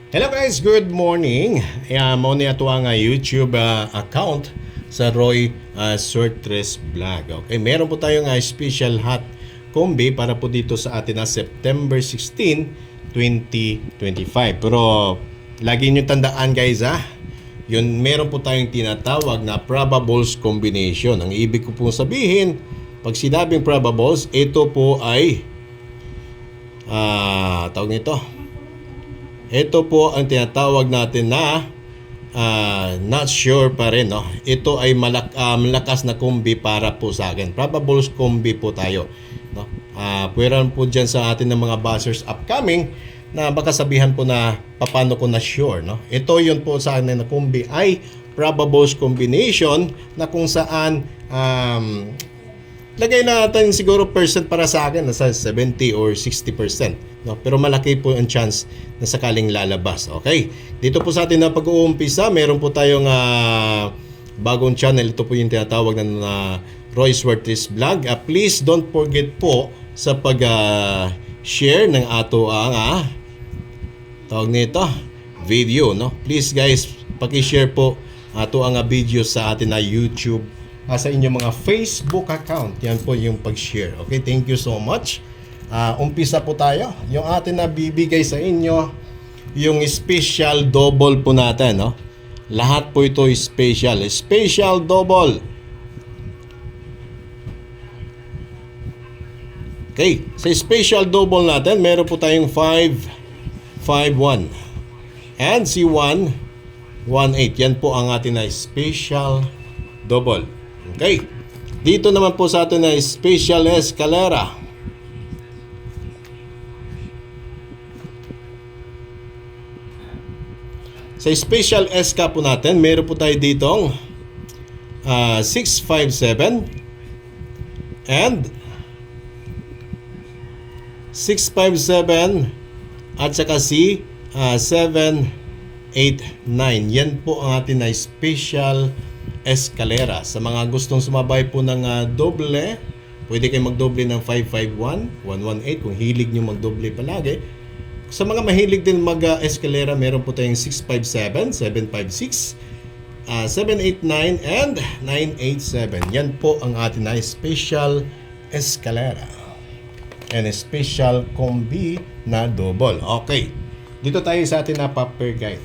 Hello guys, good morning. Mao ni ato ang YouTube account sa Roy Sortres Vlog. Okay, meron po tayong special hot combi para po dito sa atin na September 16, 2025. Pero lagi niyo tandaan guys yun meron po tayong tinatawag na probables combination. Ang ibig ko po sabihin, pag sinabing probables, ito po ay tawag nito. Ito po ang tinatawag natin na not sure pa rin. No? Ito ay malakas na kombi para po sa akin. Probables kombi po tayo. No? Pwera po dyan sa atin ng mga buzzers upcoming na baka sabihan po na paano ko na sure. No? Ito yun po sa akin na kombi ay probables combination na kung saan lagay natin siguro percent para sa akin nasa 70 or 60%. No? Pero malaki po ang chance na sakaling lalabas. Okay? Dito po sa atin na pag-uumpisa, meron po tayong bagong channel. Ito po yung tinatawag na Roy Sortres Vlog. Please don't forget po sa pag-share ng ato ang tawag nito, video. No? Please guys, paki-share po ato ang video sa atin na YouTube sa inyong mga Facebook account. Yan po yung pag-share. Okay? Thank you so much. Umpisa po tayo. Yung atin na bibigay sa inyo, yung special double po natin. No? Lahat po ito special. Special double. Okay. Sa special double natin, meron po tayong 5, 5, 1. And si 1, 1, 8. Yan po ang atin na special double. Okay. Dito naman po sa atin na special escalera. Sa special SK po natin, meron po tayo ditong 657 and 657 at saka si 789. Yan po ang atin na special escalera. Sa mga gustong sumabay po ng doble, pwede kayo magdoble ng 551, 118 kung hilig nyo magdoble palagi. Sa mga mahilig din mag-escalera, meron po tayong 657, 756, 789, and 987. Yan po ang atin na special escalera. And a special combi na double. Okay. Dito tayo sa atin na paper guide.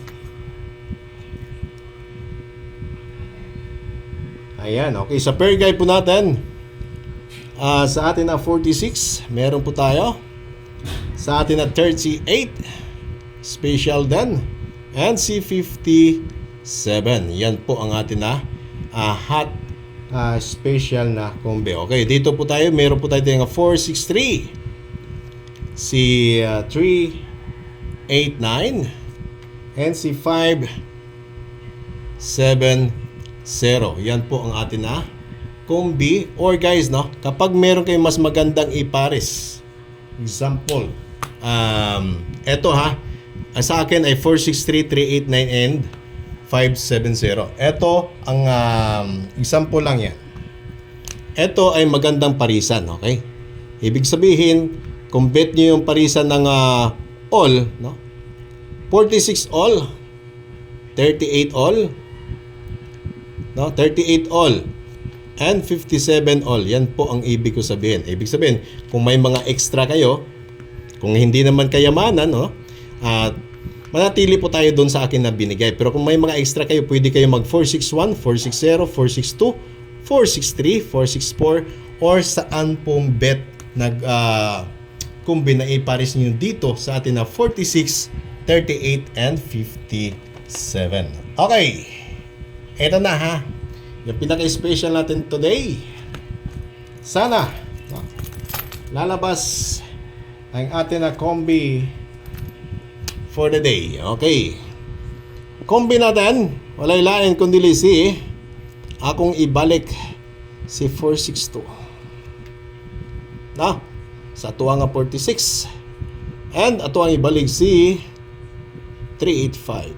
Ayan. Okay. Sa pair guide po natin, sa atin na 46, meron po tayo. Sa atin na 38, special din. And C57. Yan po ang atin na hot special na combi. Okay, dito po tayo. Meron po tayo ng 463. Si 389. And si 570. Yan po ang atin na combi. Or guys, no, kapag meron kayong mas magandang ipares, example, eto sa akin ay 463, 389 and 570. Eto ang example lang yan. Eto ay magandang parisan, okay? Ibig sabihin, kung bet nyo yung parisan ng all, no? 46 all, 38 all, no? 38 all, and 57 all. Yan po ang ibig ko sabihin. Ibig sabihin, kung may mga extra kayo, kung hindi naman kayamanan, no? Manatili po tayo doon sa akin na binigay. Pero kung may mga extra kayo, pwede kayo mag 461, 460, 462, 463, 464, or saan pong bet kumbi na ipares nyo dito sa atin na 46, 38, and 57. Okay. Ito na yung pinaka-special natin today. Sana lalabas ang atin na combi for the day. Okay. Combi natin, walay lain kundi si akong ibalik si 462. Na, sa atuang 46. And atuang ibalik si 385.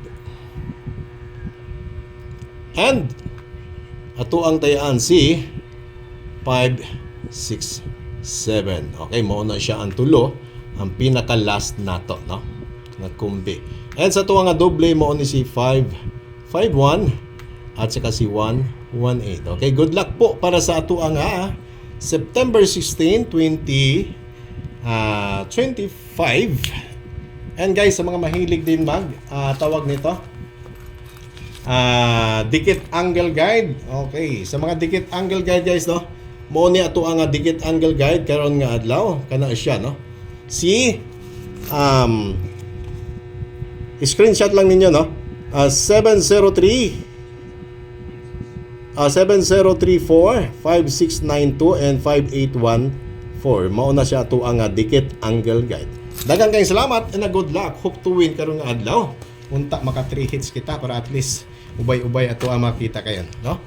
And ato ang tayaan si 567. Okay, mo na siya ang tulo, ang pinaka last nato, no? na kumbi. And sa tuwa nga doble mo ni si 551 at saka si 118. Okay, good luck po para sa ato nga September 16, 2025. And guys, sa mga mahilig din tawag nito dikit angle guide. Okay, sa mga dikit angle guide guys, no, mo ni ato ang dikit angle guide karon nga adlaw kana siya, no, si screenshot lang ninyo, no, 703 7034 5692 and 5814. Mao na siya ato ang dikit angle guide. Daghang kayong salamat and good luck. Hope to win karon nga adlaw. Unta maka 3 hits kita para at least ubay-ubay ato ang makita kayo, no?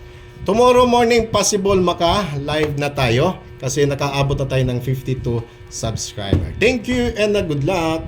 Tomorrow morning possible maka live na tayo kasi nakaabot na tayo ng 52 subscriber. Thank you and good luck.